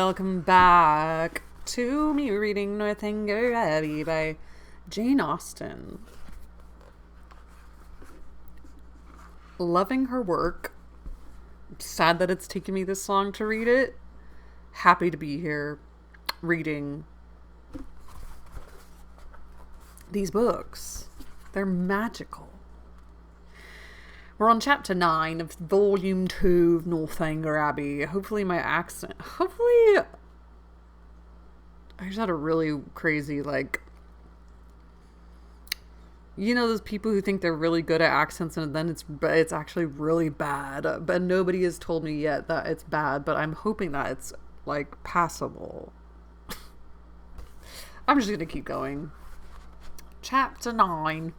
welcome back to me reading Northanger Abbey by Jane Austen. Loving her work. Sad that it's taken me this long to read it. Happy to be here reading these books. They're magical. We're on chapter 9 of volume 2 of Northanger Abbey. Hopefully I just had a really crazy, those people who think they're really good at accents and then it's actually really bad. But nobody has told me yet that it's bad, but I'm hoping that it's, passable. I'm just gonna keep going. Chapter 9.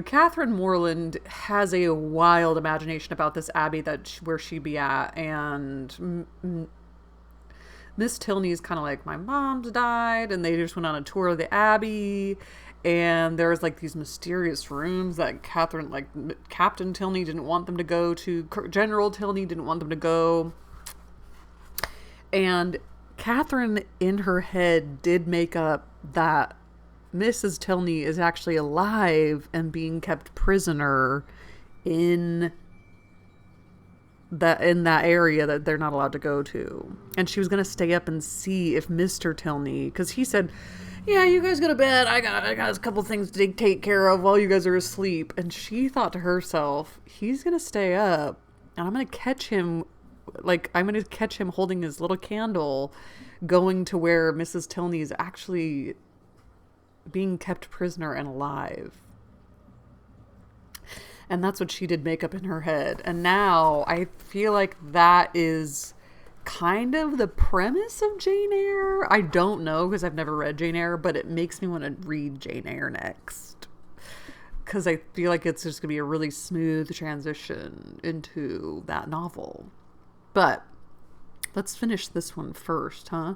Catherine Morland has a wild imagination about this abbey where she be at, and Miss Tilney's kind of like, my mom's died, and they just went on a tour of the abbey, and there's these mysterious rooms that Captain Tilney didn't want them to go to, General Tilney didn't want them to go, and Catherine in her head did make up that Mrs. Tilney is actually alive and being kept prisoner in that area that they're not allowed to go to. And she was going to stay up and see if Mr. Tilney, because he said, yeah, you guys go to bed. I got a couple things to take care of while you guys are asleep. And she thought to herself, he's going to stay up and I'm going to catch him. I'm going to catch him holding his little candle going to where Mrs. Tilney is actually being kept prisoner and alive. And that's what she did make up in her head. And now I feel like that is kind of the premise of Jane Eyre. I don't know because I've never read Jane Eyre, but it makes me want to read Jane Eyre next. Because I feel like it's just going to be a really smooth transition into that novel. But let's finish this one first, huh?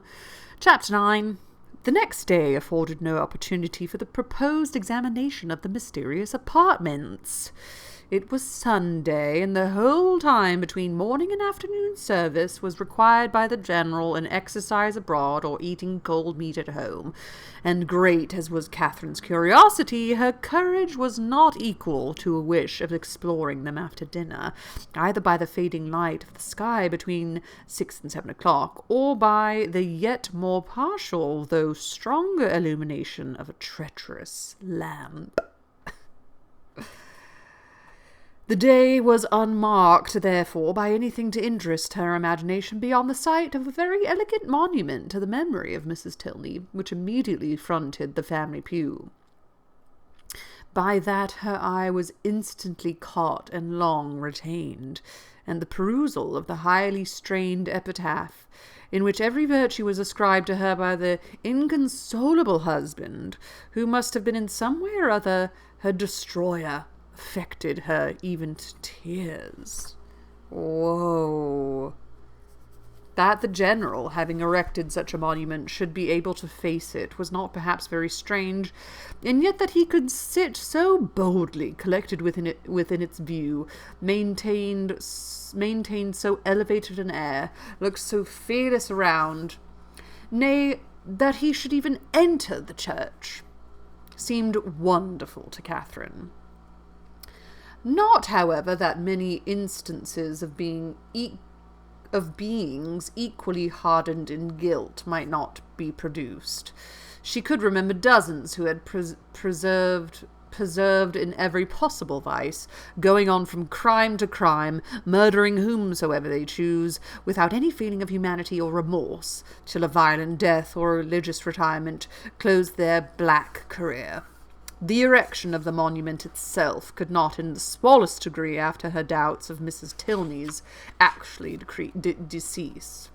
Chapter 9. The next day afforded no opportunity for the proposed examination of the mysterious apartments. It was Sunday, and the whole time between morning and afternoon service was required by the general in exercise abroad or eating cold meat at home, and great as was Catherine's curiosity, her courage was not equal to a wish of exploring them after dinner, either by the fading light of the sky between 6 and 7 o'clock, or by the yet more partial though stronger illumination of a treacherous lamp. The day was unmarked, therefore, by anything to interest her imagination beyond the sight of a very elegant monument to the memory of Mrs. Tilney, which immediately fronted the family pew. By that her eye was instantly caught and long retained, and the perusal of the highly strained epitaph, in which every virtue was ascribed to her by the inconsolable husband, who must have been in some way or other her destroyer, affected her even to tears. Whoa. That the general, having erected such a monument, should be able to face it was not perhaps very strange, and yet that he could sit so boldly collected within its view, maintained so elevated an air, looked so fearless around, nay, that he should even enter the church, seemed wonderful to Catherine. Not, however, that many instances of beings equally hardened in guilt might not be produced. She could remember dozens who had preserved in every possible vice, going on from crime to crime, murdering whomsoever they choose, without any feeling of humanity or remorse, till a violent death or religious retirement closed their black career. The erection of the monument itself could not in the smallest degree after her doubts of Mrs. Tilney's actually decease.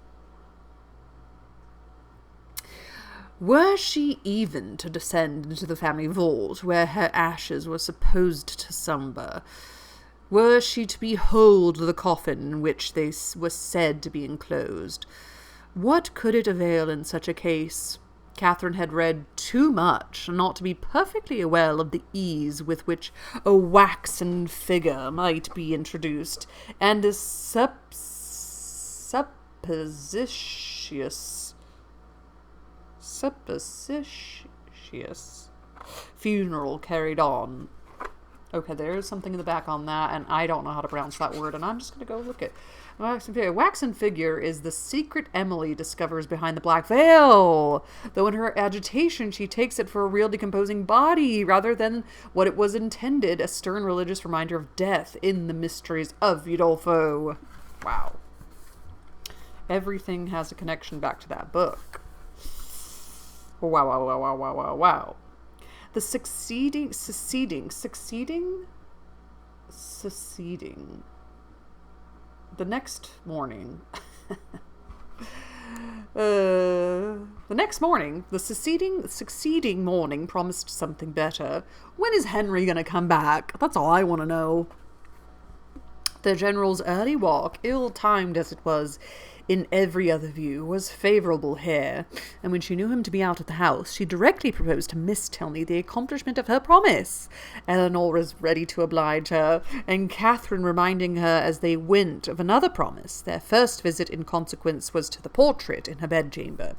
Were she even to descend into the family vault, where her ashes were supposed to slumber, were she to behold the coffin in which they were said to be enclosed, what could it avail in such a case? Catherine had read too much not to be perfectly aware of the ease with which a waxen figure might be introduced, and a supposititious funeral carried on. Okay, there's something in the back on that, and I don't know how to pronounce that word, and I'm just going to go look at waxen figure is the secret Emily discovers behind the black veil, though in her agitation she takes it for a real decomposing body rather than what it was intended, a stern religious reminder of death in the mysteries of Udolpho. Wow. Everything has a connection back to that book. Wow, wow, wow, wow, wow, wow, wow. The succeeding. The next morning. The succeeding morning promised something better. When is Henry gonna come back? That's all I want to know. The General's early walk, ill-timed as it was in every other view, was favourable here, and when she knew him to be out of the house, she directly proposed to Miss Tilney the accomplishment of her promise. Eleanor was ready to oblige her, and Catherine reminding her as they went of another promise. Their first visit, in consequence, was to the portrait in her bedchamber.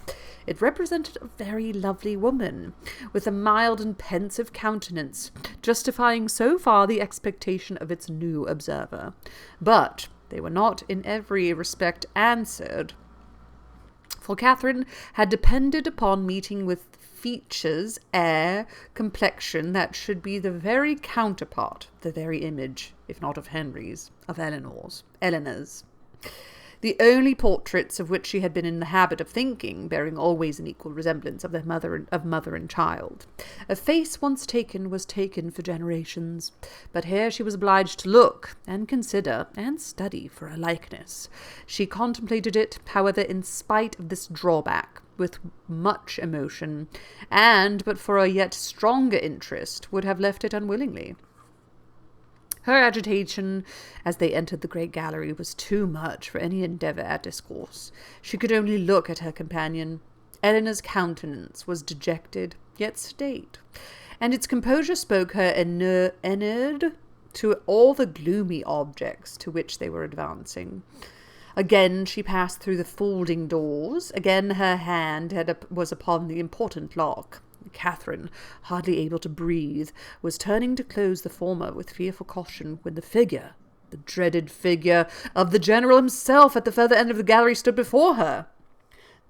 It represented a very lovely woman, with a mild and pensive countenance, justifying so far the expectation of its new observer. But they were not in every respect answered, for Catherine had depended upon meeting with features, air, complexion that should be the very counterpart, the very image, if not of Henry's, of Eleanor's, the only portraits of which she had been in the habit of thinking, bearing always an equal resemblance of their mother and child. A face once taken was taken for generations, but here she was obliged to look, and consider, and study for a likeness. She contemplated it, however, in spite of this drawback, with much emotion, and, but for a yet stronger interest, would have left it unwillingly. Her agitation as they entered the great gallery was too much for any endeavour at discourse. She could only look at her companion. Eleanor's countenance was dejected, yet sedate, and its composure spoke her inured to all the gloomy objects to which they were advancing. Again she passed through the folding doors. Again her hand was upon the important lock. Catherine, hardly able to breathe, was turning to close the former with fearful caution when the dreaded figure of the General himself at the further end of the gallery stood before her.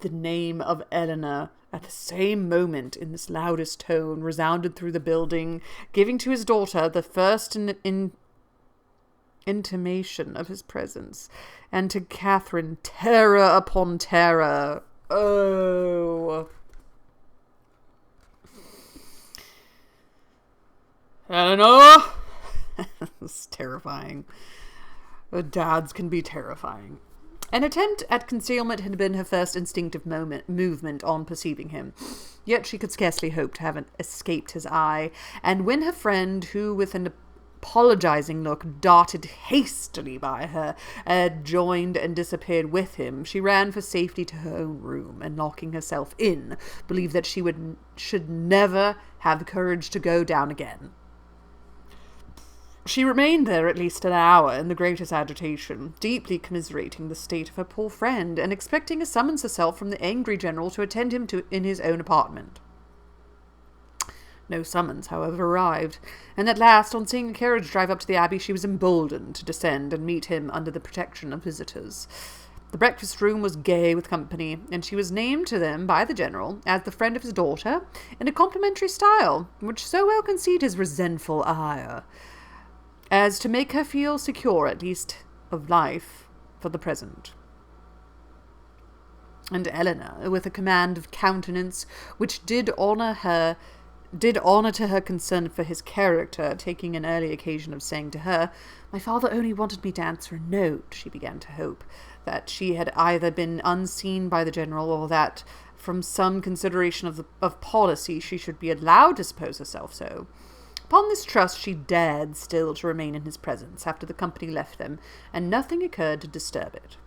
The name of Eleanor, at the same moment, in this loudest tone, resounded through the building, giving to his daughter the first intimation of his presence, and to Catherine terror upon terror. Oh! Eleanor! It's terrifying. Dads can be terrifying. An attempt at concealment had been her first instinctive movement on perceiving him. Yet she could scarcely hope to have escaped his eye, and when her friend, who with an apologizing look darted hastily by her, joined and disappeared with him, she ran for safety to her own room, and locking herself in, believed that she should never have the courage to go down again. She remained there at least an hour in the greatest agitation, deeply commiserating the state of her poor friend, and expecting a summons herself from the angry General to attend him in his own apartment. No summons, however, arrived, and at last, on seeing a carriage drive up to the Abbey, she was emboldened to descend and meet him under the protection of visitors. The breakfast-room was gay with company, and she was named to them by the General as the friend of his daughter, in a complimentary style, which so well concealed his resentful ire, as to make her feel secure, at least, of life for the present. And Eleanor, with a command of countenance which did honour to her concern for his character, taking an early occasion of saying to her, "My father only wanted me to answer a note," she began to hope that she had either been unseen by the General, or that, from some consideration of policy, she should be allowed to suppose herself so. Upon this trust she dared still to remain in his presence after the company left them, and nothing occurred to disturb it.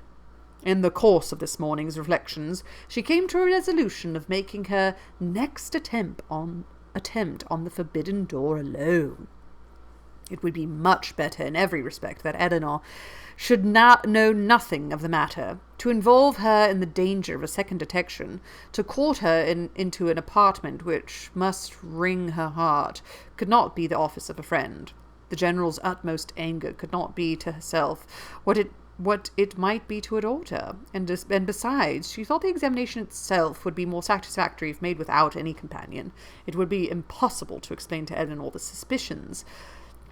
In the course of this morning's reflections, she came to a resolution of making her next attempt on the forbidden door alone. It would be much better in every respect that Eleanor should not know nothing of the matter. To involve her in the danger of a second detection, to court her into an apartment which must wring her heart, could not be the office of a friend. The General's utmost anger could not be to herself what it might be to a daughter, and besides, she thought the examination itself would be more satisfactory if made without any companion. It would be impossible to explain to Eleanor the suspicions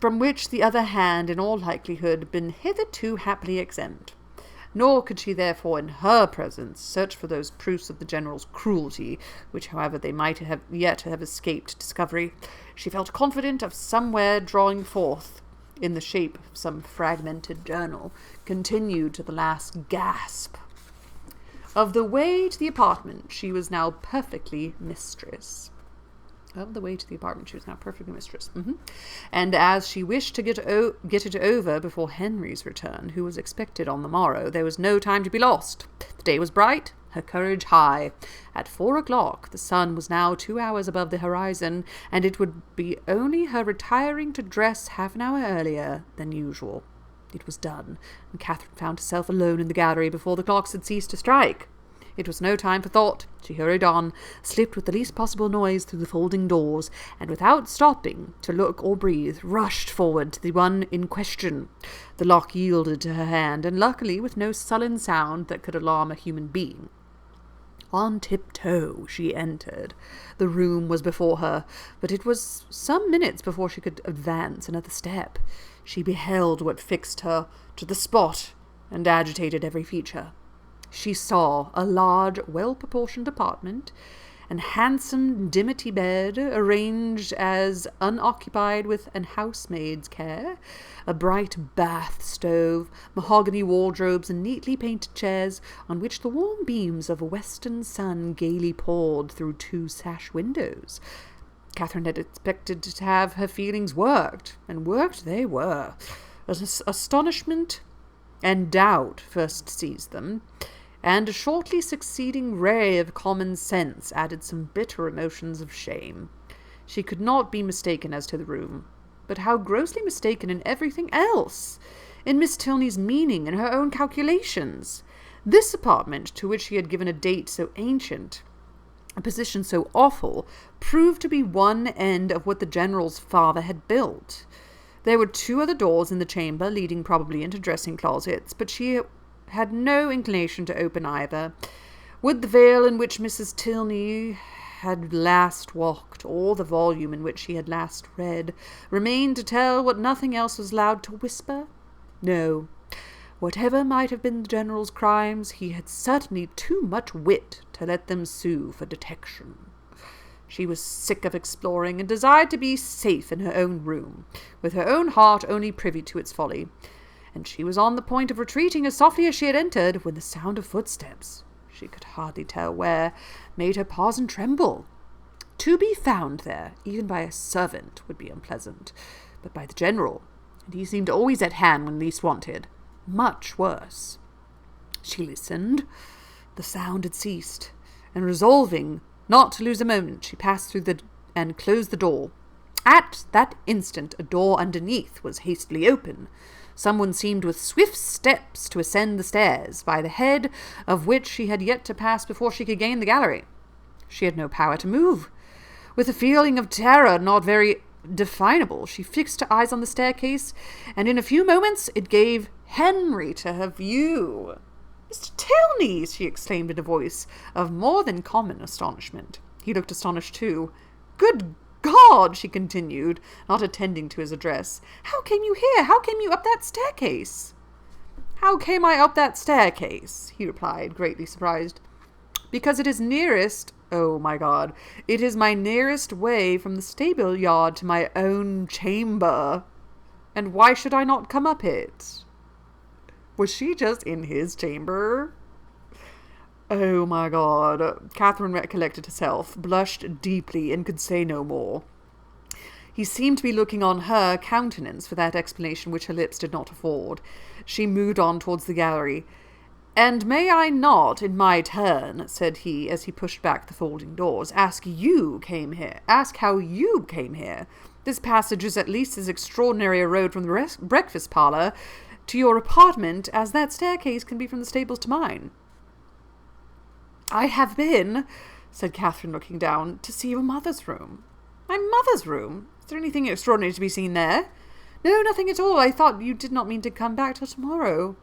from which the other hand in all likelihood had been hitherto happily exempt. Nor could she therefore in her presence search for those proofs of the General's cruelty, which, however, they might yet have escaped discovery. She felt confident of somewhere drawing forth, in the shape of some fragmented journal, continued to the last gasp. Of the way to the apartment she was now perfectly mistress. And as she wished to get it over before Henry's return, who was expected on the morrow, there was no time to be lost. The day was bright, her courage high. At 4 o'clock the sun was now 2 hours above the horizon, and it would be only her retiring to dress half an hour earlier than usual. It was done, and Catherine found herself alone in the gallery before the clocks had ceased to strike. It was no time for thought. She hurried on, slipped with the least possible noise through the folding doors, and without stopping to look or breathe, rushed forward to the one in question. The lock yielded to her hand, and luckily with no sullen sound that could alarm a human being. On tiptoe she entered. The room was before her, but it was some minutes before she could advance another step. She beheld what fixed her to the spot and agitated every feature. She saw a large, well-proportioned apartment, an handsome dimity bed, arranged as unoccupied with an housemaid's care, a bright bath stove, mahogany wardrobes, and neatly painted chairs, on which the warm beams of a western sun gaily poured through 2 sash windows. Catherine had expected to have her feelings worked, and worked they were. Astonishment and doubt first seized them, and a shortly succeeding ray of common sense added some bitter emotions of shame. She could not be mistaken as to the room, but how grossly mistaken in everything else! In Miss Tilney's meaning and her own calculations. This apartment, to which she had given a date so ancient, a position so awful, proved to be one end of what the General's father had built. There were 2 other doors in the chamber, leading probably into dressing closets, but she had no inclination to open either. Would the veil in which Mrs. Tilney had last walked, or the volume in which she had last read, remain to tell what nothing else was allowed to whisper? No. Whatever might have been the General's crimes, he had certainly too much wit to let them sue for detection. She was sick of exploring, and desired to be safe in her own room, with her own heart only privy to its folly. And she was on the point of retreating as softly as she had entered, when the sound of footsteps, she could hardly tell where, made her pause and tremble. To be found there, even by a servant, would be unpleasant, but by the General, and he seemed always at hand when least wanted, much worse. She listened. The sound had ceased, and resolving not to lose a moment, she passed through and closed the door. At that instant a door underneath was hastily opened. Someone seemed with swift steps to ascend the stairs, by the head of which she had yet to pass before she could gain the gallery. She had no power to move. With a feeling of terror not very definable, she fixed her eyes on the staircase, and in a few moments it gave Henry to her view. "Mr. Tilney!" she exclaimed in a voice of more than common astonishment. He looked astonished too. "Good God!" she continued, not attending to his address. "How came you here? How came you up that staircase?" "How came I up that staircase?" he replied, greatly surprised. "Because it is nearest— oh, my God! It is my nearest way from the stable yard to my own chamber. And why should I not come up it?" Was she just in his chamber? Oh my God. Catherine recollected herself, blushed deeply, and could say no more. He seemed to be looking on her countenance for that explanation which her lips did not afford. She moved on towards the gallery. "And may I not, in my turn," said he, as he pushed back the folding doors, ask how you came here? This passage is at least as extraordinary a road from the breakfast parlour to your apartment as that staircase can be from the stables to mine. I have been, said Catherine, looking down, to see your mother's room. My mother's room? Is there anything extraordinary to be seen there? No, nothing at all. I thought you did not mean to come back till tomorrow.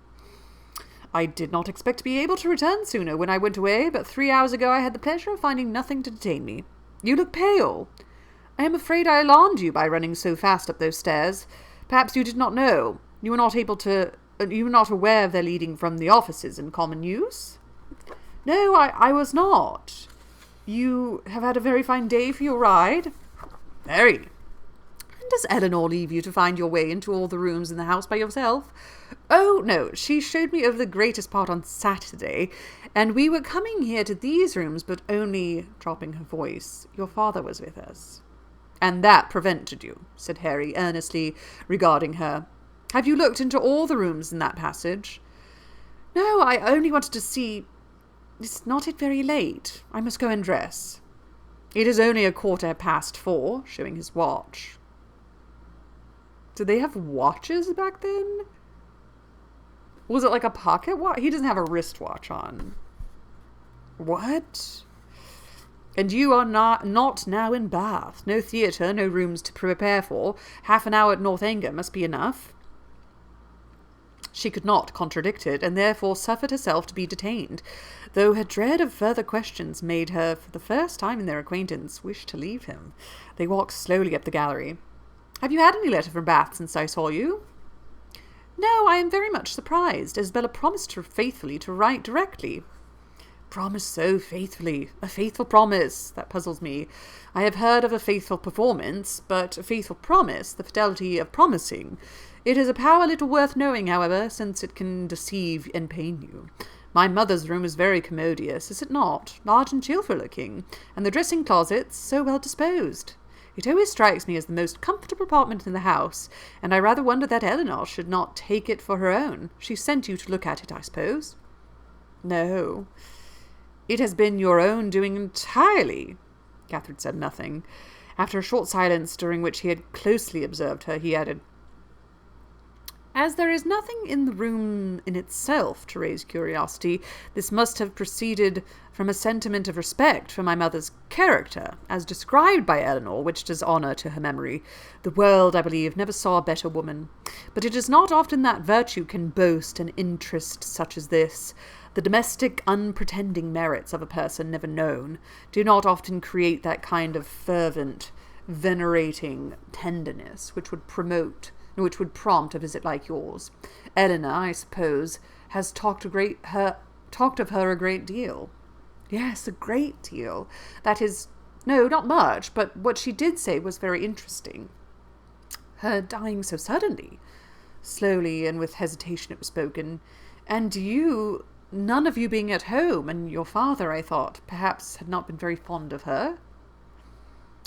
I did not expect to be able to return sooner when I went away, but 3 hours ago I had the pleasure of finding nothing to detain me. You look pale. I am afraid I alarmed you by running so fast up those stairs. Perhaps you did not know. You were not aware of their leading from the offices in common use? No, I was not. You have had a very fine day for your ride? Very. And does Eleanor leave you to find your way into all the rooms in the house by yourself? Oh, no, she showed me over the greatest part on Saturday, and we were coming here to these rooms, but only, dropping her voice, your father was with us. And that prevented you, said Harry, earnestly regarding her. Have you looked into all the rooms in that passage? No, I only wanted to see... Is not it very late? I must go and dress. It is only 4:15, showing his watch. Did they have watches back then? Was it like a pocket watch? He doesn't have a wristwatch on. What? And you are not now in Bath. No theatre, no rooms to prepare for. Half an hour at Northanger must be enough. She could not contradict it, and therefore suffered herself to be detained, though her dread of further questions made her, for the first time in their acquaintance, wish to leave him. They walked slowly up the gallery. Have you had any letter from Bath since I saw you? No, I am very much surprised. Isabella promised her faithfully to write directly. Promise so faithfully. A faithful promise. That puzzles me. I have heard of a faithful performance, but a faithful promise, the fidelity of promising. It is a power little worth knowing, however, since it can deceive and pain you. My mother's room is very commodious, is it not? Large and cheerful-looking, and the dressing-closets so well disposed. It always strikes me as the most comfortable apartment in the house, and I rather wonder that Eleanor should not take it for her own. She sent you to look at it, I suppose? No. It has been your own doing entirely. Catherine said nothing. After a short silence, during which he had closely observed her, he added, As there is nothing in the room in itself to raise curiosity, this must have proceeded from a sentiment of respect for my mother's character, as described by Eleanor, which does honour to her memory. The world, I believe, never saw a better woman. But it is not often that virtue can boast an interest such as this. The domestic, unpretending merits of a person never known do not often create that kind of fervent, venerating tenderness which would prompt a visit like yours. Eleanor, I suppose, has talked of her a great deal. Yes, a great deal. That is, no, not much, but what she did say was very interesting. Her dying so suddenly. Slowly and with hesitation it was spoken. And you, none of you being at home, and your father, I thought, perhaps had not been very fond of her.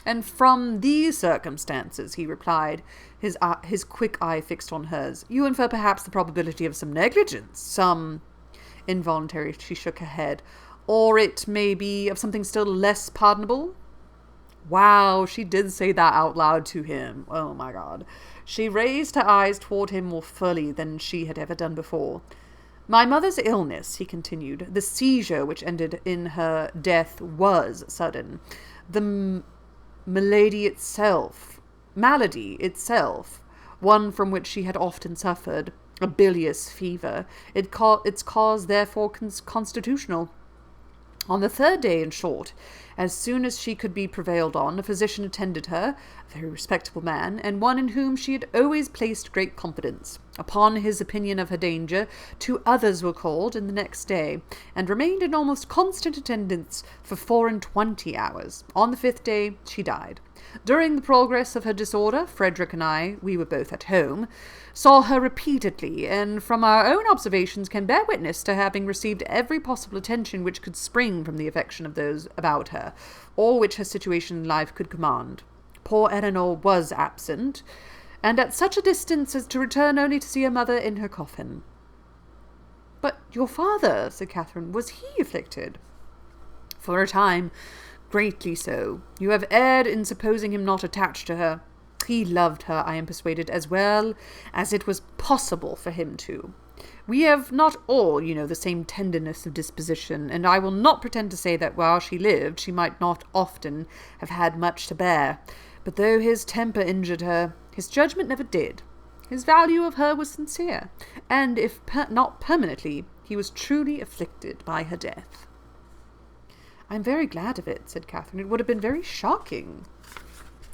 And from these circumstances, he replied, his quick eye fixed on hers, you infer perhaps the probability of some negligence, some... Involuntarily she shook her head. Or it may be of something still less pardonable? Wow, she did say that out loud to him. Oh my God. She raised her eyes toward him more fully than she had ever done before. My mother's illness, he continued, the seizure which ended in her death was sudden. The malady itself, one from which she had often suffered, a bilious fever, its cause therefore constitutional. On the third day, in short, as soon as she could be prevailed on, a physician attended her, a very respectable man, and one in whom she had always placed great confidence. Upon his opinion of her danger, 2 others were called in the next day, and remained in almost constant attendance for 24 hours. On the 5th day, she died. During the progress of her disorder, Frederick and I, we were both at home, saw her repeatedly, and from our own observations can bear witness to having received every possible attention which could spring from the affection of those about her, or which her situation in life could command. Poor Eleanor was absent, and at such a distance as to return only to see her mother in her coffin. But your father, said Catherine, was he afflicted? For a time, greatly so. You have erred in supposing him not attached to her. He loved her, I am persuaded, as well as it was possible for him to. We have not all, the same tenderness of disposition, and I will not pretend to say that while she lived, she might not often have had much to bear. But though his temper injured her, his judgment never did. His value of her was sincere, and if not permanently, he was truly afflicted by her death. I'm very glad of it, said Catherine. It would have been very shocking.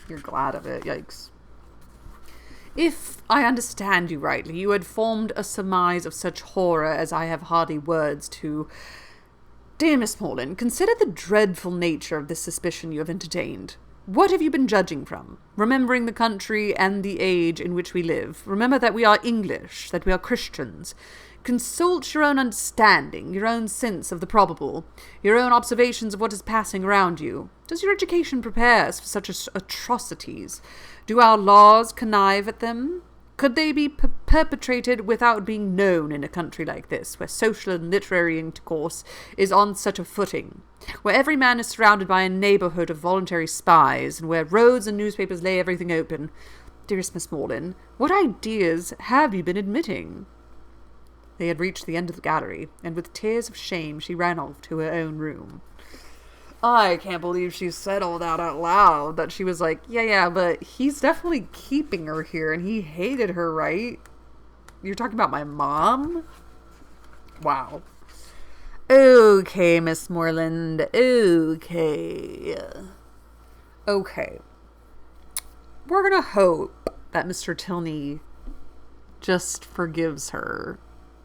You're glad of it, yikes. If I understand you rightly, you had formed a surmise of such horror as I have hardly words to. Dear Miss Morland, consider the dreadful nature of this suspicion you have entertained. What have you been judging from? Remembering the country and the age in which we live. Remember that we are English, that we are Christians. Consult your own understanding, your own sense of the probable, your own observations of what is passing around you. Does your education prepare us for such atrocities? Do our laws connive at them? Could they be perpetrated without being known in a country like this, where social and literary intercourse is on such a footing, where every man is surrounded by a neighbourhood of voluntary spies, and where roads and newspapers lay everything open? Dearest Miss Morland, what ideas have you been admitting? They had reached the end of the gallery, and with tears of shame she ran off to her own room. I can't believe she said all that out loud, that she was like, yeah, but he's definitely keeping her here, and he hated her, right? You're talking about my mom? Wow. Okay, Miss Morland, okay. We're gonna hope that Mr. Tilney just forgives her.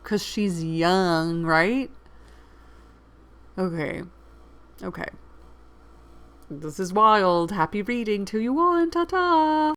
'Cause she's young, right? Okay. This is wild. Happy reading to you all, and ta-ta!